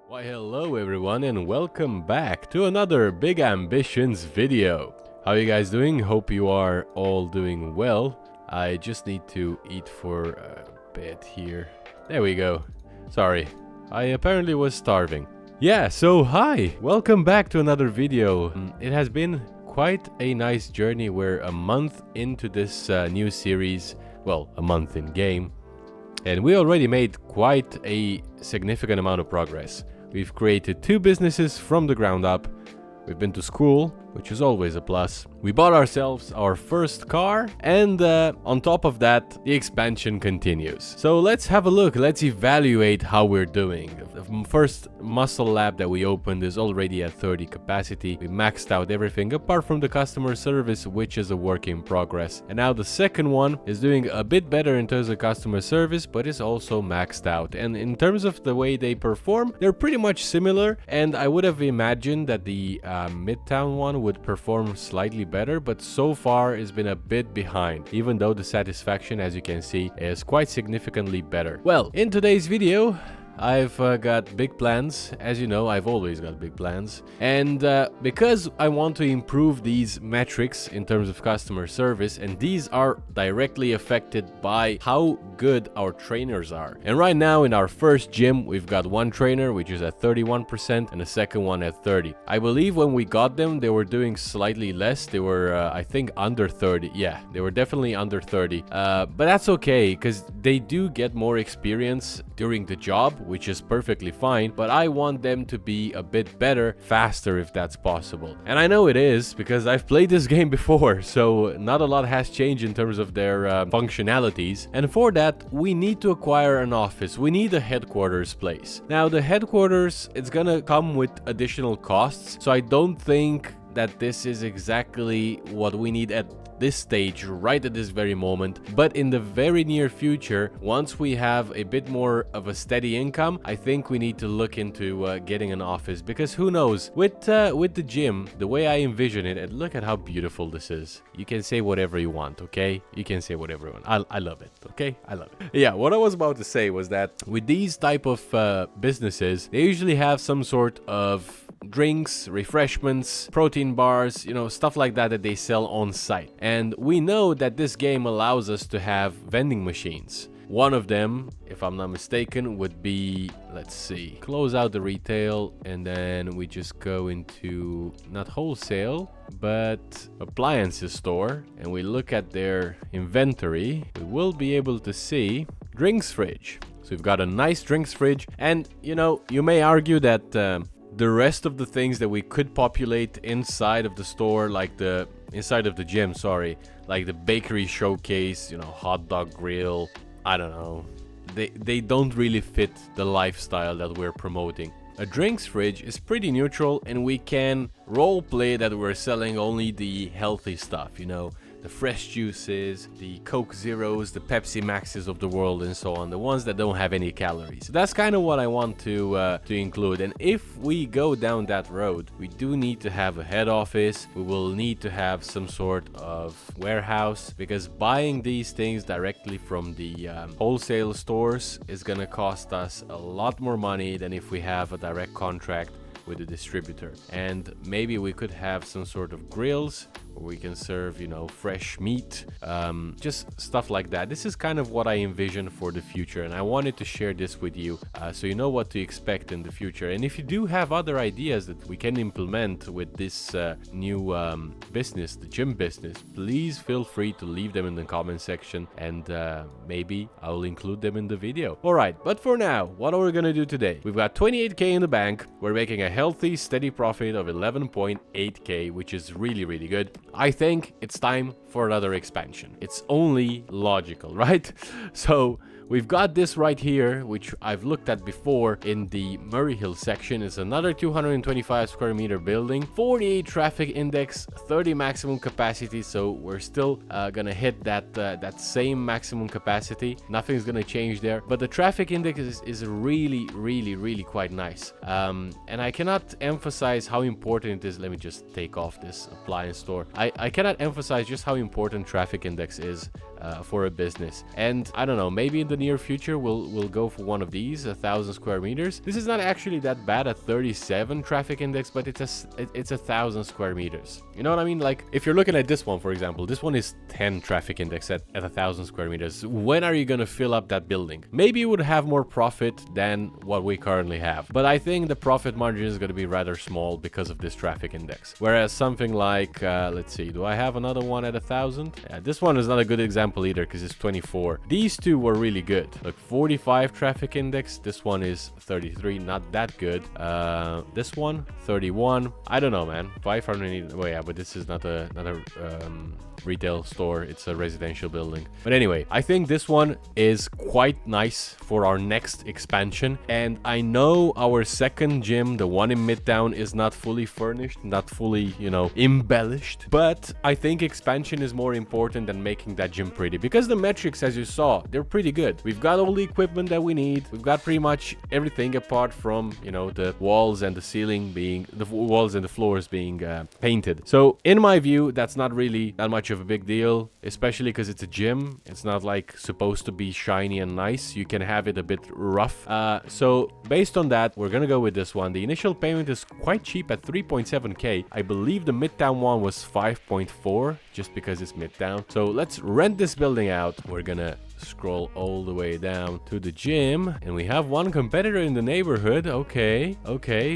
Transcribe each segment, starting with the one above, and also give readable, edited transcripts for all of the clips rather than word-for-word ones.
Why hello everyone and welcome back to another Big Ambitions video. How are you guys doing? Hope you are all doing well. I just need to eat for a bit here. There we go. Sorry, I apparently was starving. Yeah, so hi! Welcome back to another video. It has been quite a nice journey. We're a month into this new series. Well, a month in game. And we already made quite a significant amount of progress. We've created 2 businesses from the ground up. We've been to school, which is always a plus. We bought ourselves our first car, and on top of that, the expansion continues. So let's have a look, let's evaluate how we're doing. The first muscle lab that we opened is already at 30 capacity. We maxed out everything apart from the customer service, which is a work in progress. And now the second one is doing a bit better in terms of customer service, but is also maxed out. And in terms of the way they perform, they're pretty much similar. And I would have imagined that the Midtown one would perform slightly better, but so far it's been a bit behind, even though the satisfaction, as you can see, is quite significantly better. Well, in today's video, I've got big plans. As you know, I've always got big plans. And because I want to improve these metrics in terms of customer service, and these are directly affected by how good our trainers are. And right now in our first gym, we've got one trainer, which is at 31%, and the second one at 30. I believe when we got them, they were doing slightly less. They were, I think, under 30. Yeah, they were definitely under 30. But that's okay, because they do get more experience during the job, which is perfectly fine, but I want them to be a bit better, faster if that's possible. And I know it is, because I've played this game before, so not a lot has changed in terms of their functionalities. And for that, we need to acquire an office. We need a headquarters place. Now, the headquarters, it's gonna come with additional costs, so I don't think that this is exactly what we need at this stage, right at this very moment. But in the very near future, once we have a bit more of a steady income, I think we need to look into getting an office, because who knows, with the gym, the way I envision it, and look at how beautiful this is. You can say whatever you want, okay? You can say whatever you want. I love it, okay? I love it. Yeah, what I was about to say was that with these type of businesses, they usually have some sort of drinks, refreshments, protein bars, you know, stuff like that that they sell on site. And we know that this game allows us to have vending machines. One of them, if I'm not mistaken, would be, let's see, close out the retail, and then we just go into not wholesale, but appliances store, and we look at their inventory. We will be able to see drinks fridge. So we've got a nice drinks fridge, and you know, you may argue that the rest of the things that we could populate inside of the store, like inside of the gym, sorry, like the bakery showcase, you know, hot dog grill, I don't know, they don't really fit the lifestyle that we're promoting. A drinks fridge is pretty neutral, and we can role play that we're selling only the healthy stuff, you know, the fresh juices, the Coke Zeros, the Pepsi Maxes of the world, and so on, the ones that don't have any calories. That's kind of what I want to include. And if we go down that road, we do need to have a head office. We will need to have some sort of warehouse, because buying these things directly from the wholesale stores is gonna cost us a lot more money than if we have a direct contract with a distributor. And maybe we could have some sort of grills where we can serve, you know, fresh meat, just stuff like that. This is kind of what I envision for the future, and I wanted to share this with you so you know what to expect in the future. And if you do have other ideas that we can implement with this new business, the gym business, please feel free to leave them in the comment section, and maybe I will include them in the video. Alright, but for now, what are we gonna do today? We've got 28k in the bank. We're making a healthy, steady profit of 11.8k, which is really, really good. I think it's time for another expansion. It's only logical, right? So we've got this right here, which I've looked at before in the Murray Hill section. It's another 225 square meter building, 48 traffic index, 30 maximum capacity. So we're still gonna hit that same maximum capacity. Nothing's gonna change there, but the traffic index is really quite nice. And I cannot emphasize how important it is. Let me just take off this appliance store. I cannot emphasize just how important traffic index is for a business. And I don't know, maybe in the near future we'll go for one of these, 1,000 square meters. This is not actually that bad at 37 traffic index, but it's 1,000 square meters. You know what I mean? Like if you're looking at this one, for example, this one is 10 traffic index at 1,000 square meters. When are you gonna fill up that building? Maybe you would have more profit than what we currently have, but I think the profit margin is going to be rather small because of this traffic index. Whereas something like let's see, do I have another one at 1,000? Yeah, this one is not a good example either because it's 24. These two were really good. Look, 45 traffic index. This one is 33, not that good. This one 31. I don't know, man. 500. Oh yeah, but this is not a retail store. It's a residential building. But anyway, I think this one is quite nice for our next expansion. And I know our second gym, the one in Midtown, is not fully furnished, not fully, you know, embellished. But I think expansion is more important than making that gym pretty, because the metrics, as you saw, they're pretty good. We've got all the equipment that we need. We've got pretty much everything apart from, you know, the walls and the ceiling being, the walls and the floors being painted. So in my view, that's not really that much of a big deal, especially because it's a gym. It's not like supposed to be shiny and nice. You can have it a bit rough. So based on that, we're gonna go with this one. The initial payment is quite cheap at 3.7k. I believe the Midtown one was 5.4 just because it's Midtown. So let's rent this building out. We're gonna scroll all the way down to the gym, and we have one competitor in the neighborhood. Okay,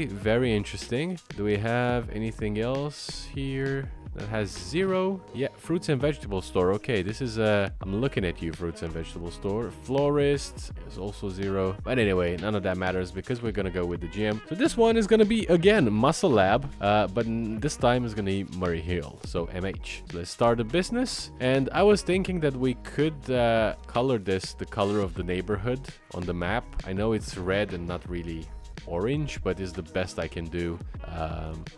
very interesting. Do we have anything else here that has 0? Yeah, fruits and vegetable store. Okay, this is I'm looking at you, fruits and vegetable store. Florist is also 0, but anyway, none of that matters because we're gonna go with the gym. So this one is gonna be again Muscle Lab, but this time is gonna be Murray Hill, so MH. So let's start a business, and I was thinking that we could color this the color of the neighborhood on the map. I know it's red and not really orange, but it's the best I can do.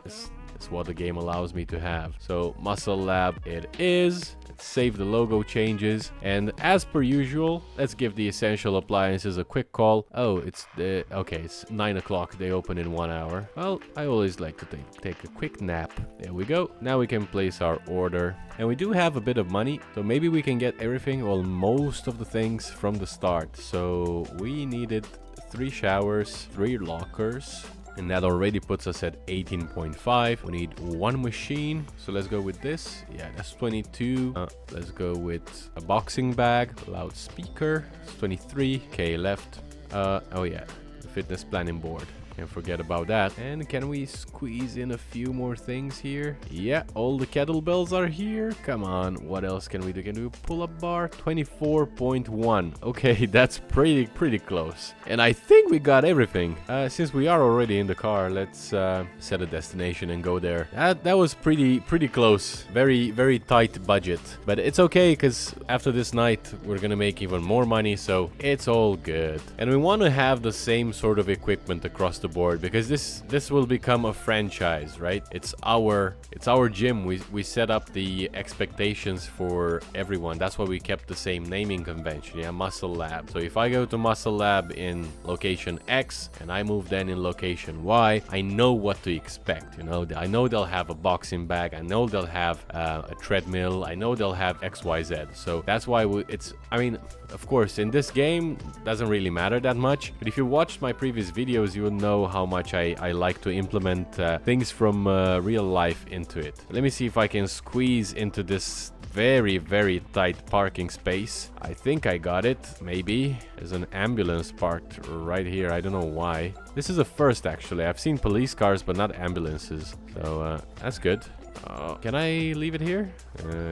It's what the game allows me to have. So Muscle Lab it is. Let's save the logo changes, and as per usual, let's give the Essential Appliances a quick call. Oh, it's okay, it's 9 o'clock. They open in 1 hour. Well, I always like to take a quick nap. There we go. Now we can place our order, and we do have a bit of money, so maybe we can get everything, well, most of the things from the start. So we needed 3 showers, 3 lockers, and that already puts us at 18.5. We need 1 machine, so let's go with this. Yeah, that's 22. Let's go with a boxing bag, loudspeaker. It's 23. Okay, left. Oh yeah, the fitness planning board. Can't forget about that. And can we squeeze in a few more things here? Yeah, all the kettlebells are here. Come on, what else can we do? Can we do a pull-up bar? 24.1. Okay, that's pretty close. And I think we got everything. Since we are already in the car, let's set a destination and go there. That was pretty close. Very tight budget. But it's okay, because after this night, we're gonna make even more money, so it's all good. And we want to have the same sort of equipment across the board, because this will become a franchise, right? It's our gym. We set up the expectations for everyone. That's why we kept the same naming convention. Yeah, Muscle Lab. So if I go to Muscle Lab in location X and I move then in location Y, I know what to expect. You know, I know they'll have a boxing bag. I know they'll have a treadmill. I know they'll have XYZ. So that's why I mean, of course, in this game, doesn't really matter that much. But if you watched my previous videos, you will know how much I like to implement things from real life into it. Let me see if I can squeeze into this very tight parking space. I think I got it. Maybe. There's an ambulance parked right here. I don't know why. This is a first, actually. I've seen police cars, but not ambulances. So that's good. Can I leave it here?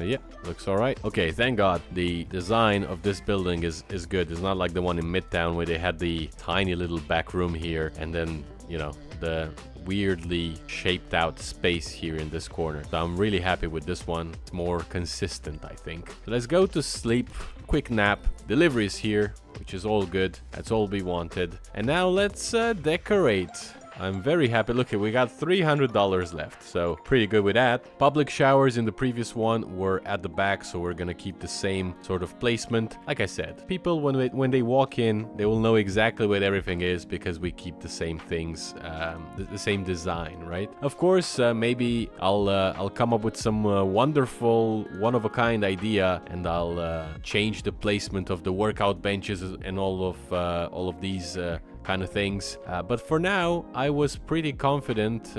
Yeah, looks all right. Okay, thank God. The design of this building is good. It's not like the one in Midtown where they had the tiny little back room here and then, you know, the weirdly shaped out space here in this corner. So I'm really happy with this one. It's more consistent, I think. So let's go to sleep. Quick nap. Delivery is here, which is all good. That's all we wanted. And now let's decorate. I'm very happy. Look, we got $300 left, so pretty good with that. Public showers in the previous one were at the back, so we're gonna keep the same sort of placement. Like I said, people when they walk in, they will know exactly what everything is because we keep the same things, the same design, right? Of course, maybe I'll come up with some wonderful, one-of-a-kind idea, and I'll change the placement of the workout benches and all of these kind of things. But for now, I was pretty confident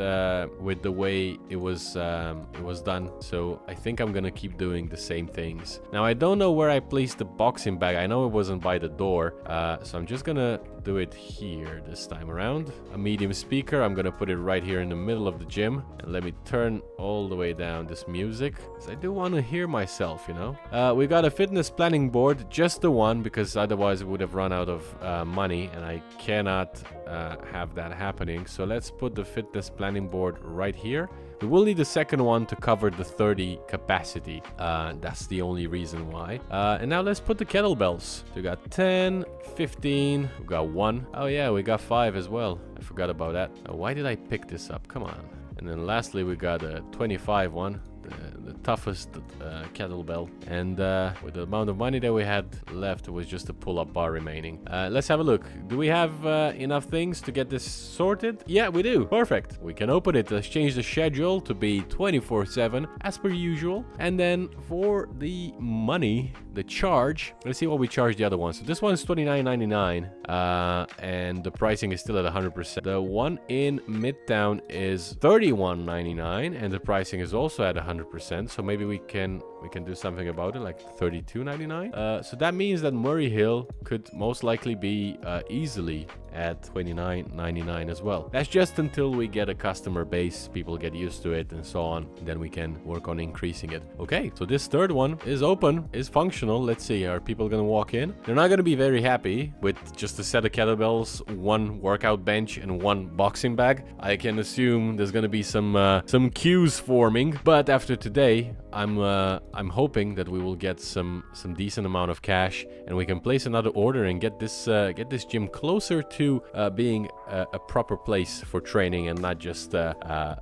with the way it was done. So I think I'm gonna keep doing the same things. Now I don't know where I placed the boxing bag. I know it wasn't by the door, so I'm just gonna do it here this time around. A medium speaker, I'm gonna put it right here in the middle of the gym, and let me turn all the way down this music, because I do want to hear myself, you know. We got a fitness planning board, just the one, because otherwise it would have run out of money, and I cannot have that happening. So let's put the fitness planning board right here. We will need a second one to cover the 30 capacity. That's the only reason why. And now let's put the kettlebells. So we got 10, 15, we got 1. Oh yeah, we got 5 as well. I forgot about that. Why did I pick this up? Come on. And then lastly, we got a 25 one. The toughest kettlebell, and with the amount of money that we had left, it was just a pull-up bar remaining. Let's have a look. Do we have enough things to get this sorted? Yeah, we do. Perfect. We can open it. Let's change the schedule to be 24/7 as per usual, and then for the money, the charge, let's see what we charge the other one. So this one's $29.99, and the pricing is still at 100%. The one in Midtown is $31.99, and the pricing is also at 100%. So maybe we can do something about it, like $32.99. So that means that Murray Hill could most likely be easily at $29.99 as well. That's just until we get a customer base, people get used to it and so on. Then we can work on increasing it. Okay, so this third one is open, is functional. Let's see, are people gonna walk in? They're not gonna be very happy with just a set of kettlebells, one workout bench, and one boxing bag. I can assume there's gonna be some queues forming, but after today, I'm hoping that we will get some decent amount of cash, and we can place another order and get this gym closer to being a proper place for training and not just a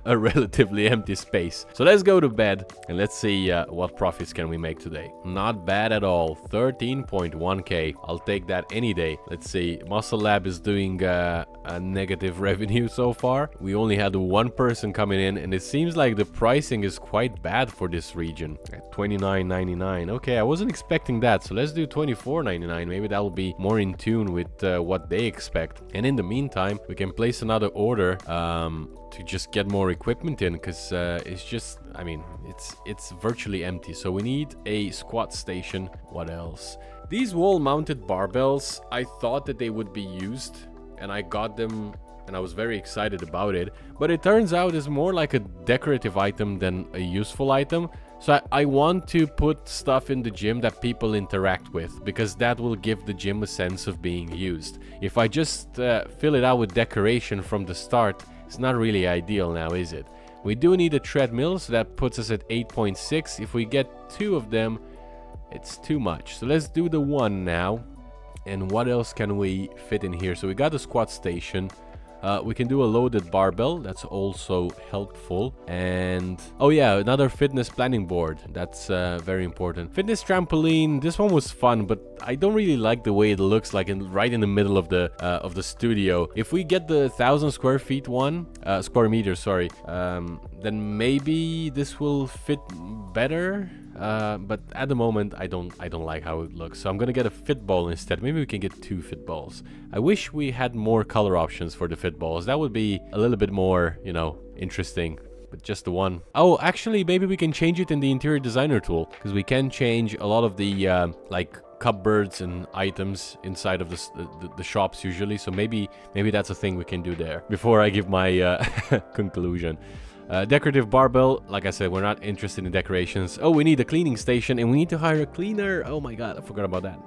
relatively empty space. So let's go to bed and let's see what profits can we make today. Not bad at all. 13.1k. I'll take that any day. Let's see. Muscle Lab is doing a negative revenue so far. We only had one person coming in, and it seems like the pricing is quite bad for this region at $29.99. Okay, I wasn't expecting that, so let's do $24.99. Maybe that will be more in tune with what they expect. And in the meantime, we can place another order to just get more equipment in, because it's just, I mean, it's virtually empty. So we need a squat station. What else? These wall-mounted barbells, I thought that they would be used, and I got them and I was very excited about it, but it turns out it's more like a decorative item than a useful item. So I want to put stuff in the gym that people interact with, because that will give the gym a sense of being used. If I just fill it out with decoration from the start, it's not really ideal now, is it? We do need a treadmill, so that puts us at 8.6. If we get 2 of them, it's too much. So let's do the 1 now. And what else can we fit in here? So we got a squat station. We can do a loaded barbell. That's also helpful. And oh yeah, another fitness planning board. That's very important. Fitness trampoline. This one was fun, but I don't really like the way it looks like right in the middle of the studio. If we get the 1,000 square feet one, square meters, sorry, then maybe this will fit better. But at the moment, I don't like how it looks. So I'm gonna get a fit ball instead. Maybe we can get 2 fit balls. I wish we had more color options for the fit balls. That would be a little bit more, you know, interesting. But just the one. Oh, actually, maybe we can change it in the interior designer tool, because we can change a lot of the like cupboards and items inside of the shops usually. So maybe that's a thing we can do there before I give my conclusion. Decorative barbell, like I said, we're not interested in decorations. Oh, we need a cleaning station, and we need to hire a cleaner. Oh my god, I forgot about that.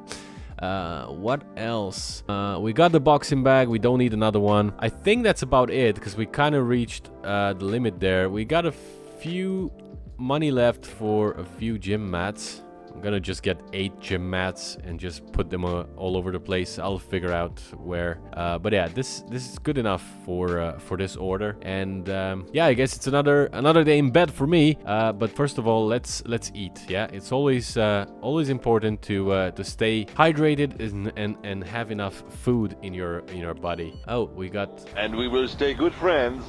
What else? We got the boxing bag. We don't need another one. I think that's about it, because we kind of reached the limit there. We got a few money left for a few gym mats. I'm gonna just get 8 gym mats and just put them all over the place. I'll figure out where. But yeah, this is good enough for this order. And yeah, I guess it's another day in bed for me. But first of all, let's eat. Yeah, it's always important to stay hydrated and have enough food in your body. Oh, we got. And we will stay good friends.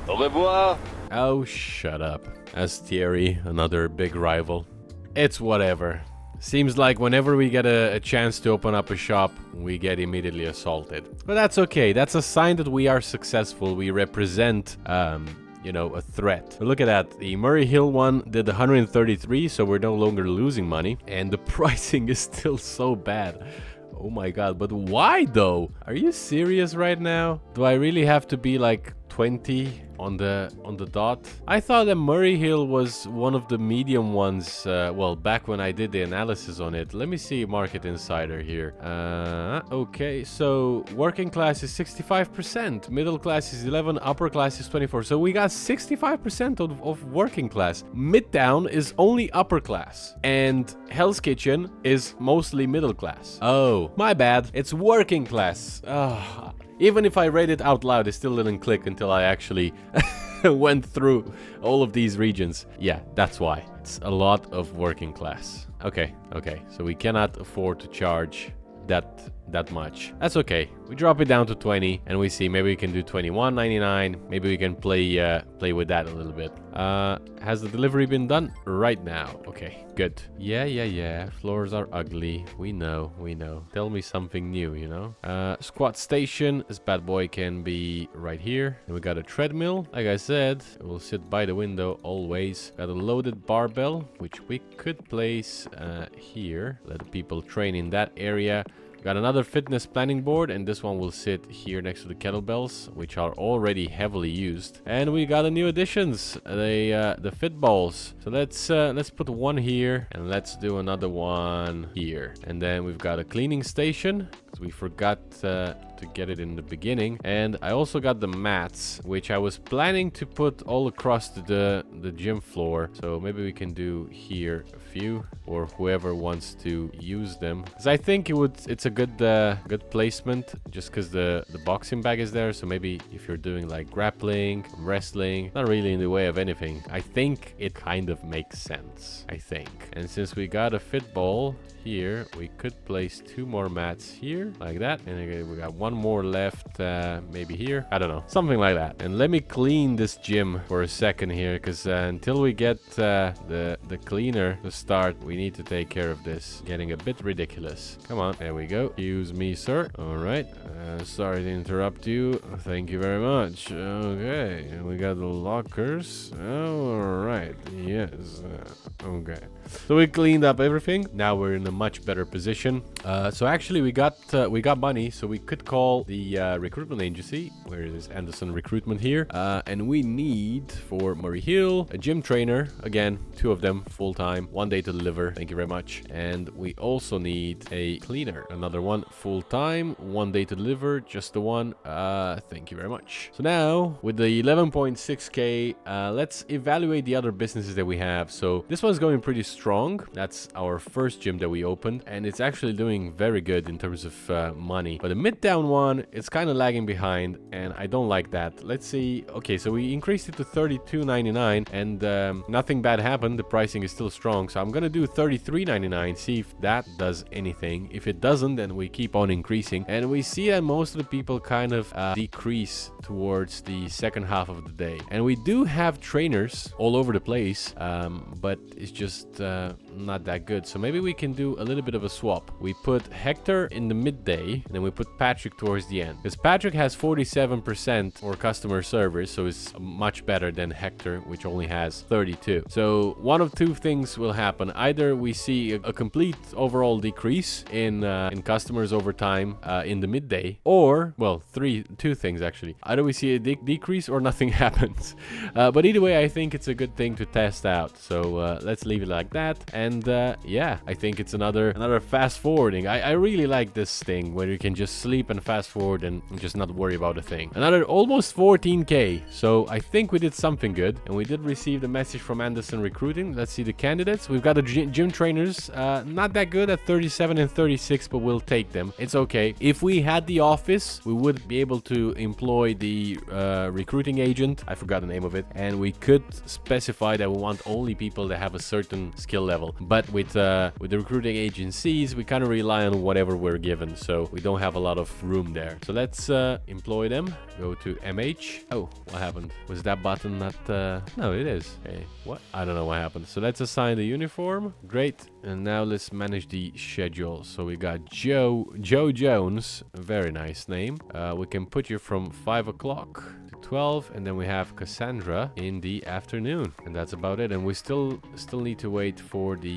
Au revoir. Oh, shut up. As Thierry, another big rival. It's whatever. Seems like whenever we get a chance to open up a shop, we get immediately assaulted. But that's okay. That's a sign that we are successful. We represent, you know, a threat. But look at that. The Murray Hill one did 133, so we're no longer losing money. And the pricing is still so bad. Oh my god, but why though? Are you serious right now? Do I really have to be like 20 on the dot? I thought that Murray Hill was one of the medium ones, well, back when I did the analysis on it. Let me see Market Insider here. Okay, so working class is 65%, middle class is 11, upper class is 24. So we got 65% of working class. Midtown is only upper class, and Hell's Kitchen is mostly middle class. Oh, my bad. It's working class. Even if I read it out loud, it still didn't click until I actually went through all of these regions. Yeah, that's why. It's a lot of working class. Okay, so we cannot afford to charge that much. That's okay. We drop it down to 20 and we see maybe we can do 21.99. Maybe we can play with that a little bit. Has the delivery been done? Right now. Okay, good. Yeah. Floors are ugly. We know. Tell me something new, you know? Squat station. This bad boy can be right here. And we got a treadmill. Like I said, it will sit by the window always. Got a loaded barbell, which we could place here. Let the people train in that area. Got another fitness planning board, and this one will sit here next to the kettlebells, which are already heavily used. And we got a new additions, the fit balls. So let's put one here, and let's do another one here. And then we've got a cleaning station, because we forgot to get it in the beginning. And I also got the mats, which I was planning to put all across the gym floor. So maybe we can do here a few, or whoever wants to use them, because I think it's a good placement, just because the boxing bag is there. So maybe if you're doing like grappling, wrestling, not really in the way of anything, I think it kind of makes sense, I think. And since we got a fit ball here, we could place 2 more mats here like that, and again, we got 1 more left, maybe here, I don't know, something like that. And let me clean this gym for a second here, because until we get the cleaner to start, we need to take care of this. Getting a bit ridiculous. Come on, there we go. Excuse me, sir. All right, sorry to interrupt you. Thank you very much. Okay, and we got the lockers. All right, yes. Okay, so we cleaned up everything. Now we're in a much better position. So actually we got money, so we could call the recruitment agency. Where is Anderson Recruitment here? And we need for Murray Hill a gym trainer, again 2 of them full-time, 1 day to deliver. Thank you very much. And we also need a cleaner, another one full-time, 1 day to deliver, just the one. Thank you very much. So now with the 11.6k, let's evaluate the other businesses that we have. So this one's going pretty strong. That's our first gym that we opened, and it's actually doing very good in terms of money. But the Midtown one, it's kind of lagging behind, and I don't like that. Let's see. Okay, so we increased it to 32.99, and nothing bad happened. The pricing is still strong, so I'm gonna do 33.99, see if that does anything. If it doesn't, then we keep on increasing, and we see that most of the people kind of decrease towards the second half of the day. And we do have trainers all over the place, but it's just not that good. So maybe we can do a little bit of a swap. We put Hector in the midday, and then we put Patrick towards the end, because Patrick has 47% for customer service, so it's much better than Hector, which only has 32. So one of 2 things will happen. Either we see a complete overall decrease in customers over time in the midday, or, well, 2 things actually. Either we see a decrease or nothing happens. But either way, I think it's a good thing to test out. So let's leave it like that. And yeah, I think it's another fast forwarding. I really like this thing where you can just sleep and fast forward and just not worry about a thing. Another almost 14k. So I think we did something good. And we did receive the message from Anderson Recruiting. Let's see the candidates. We've got the gym trainers. Not that good at 37 and 36, but we'll take them. It's okay. If we had the office, we would be able to employ the recruiting agent. I forgot the name of it. And we could specify that we want only people that have a certain skill level. But with the recruiting agencies, we kind of rely on whatever we're given. So we don't have a lot of room there. So let's employ them. Go to MH. Oh, what happened? Was that button not... No, it is. Hey, what? I don't know what happened. So let's assign the uniform. Great. And now let's manage the schedule. So we got Joe Jones. Very nice name. We can put you from 5 o'clock to 12. And then we have Cassandra in the afternoon. And that's about it. And we still need to wait for the...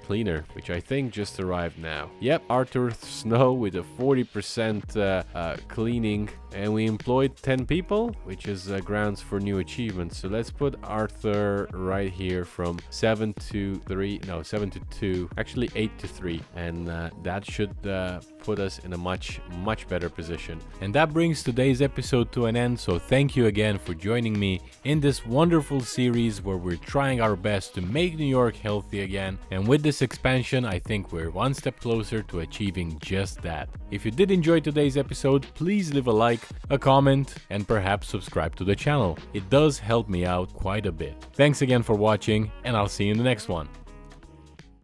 cleaner, which I think just arrived now. Yep, Arthur Snow with a 40% cleaning, and we employed 10 people, which is grounds for new achievements. So let's put Arthur right here from 7 to 2, actually 8 to 3, and that should put us in a much better position. And that brings today's episode to an end, so thank you again for joining me in this wonderful series where we're trying our best to make New York healthy again. And with this expansion, I think we're one step closer to achieving just that. If you did enjoy today's episode, please leave a like, a comment, and perhaps subscribe to the channel. It does help me out quite a bit. Thanks again for watching, and I'll see you in the next one.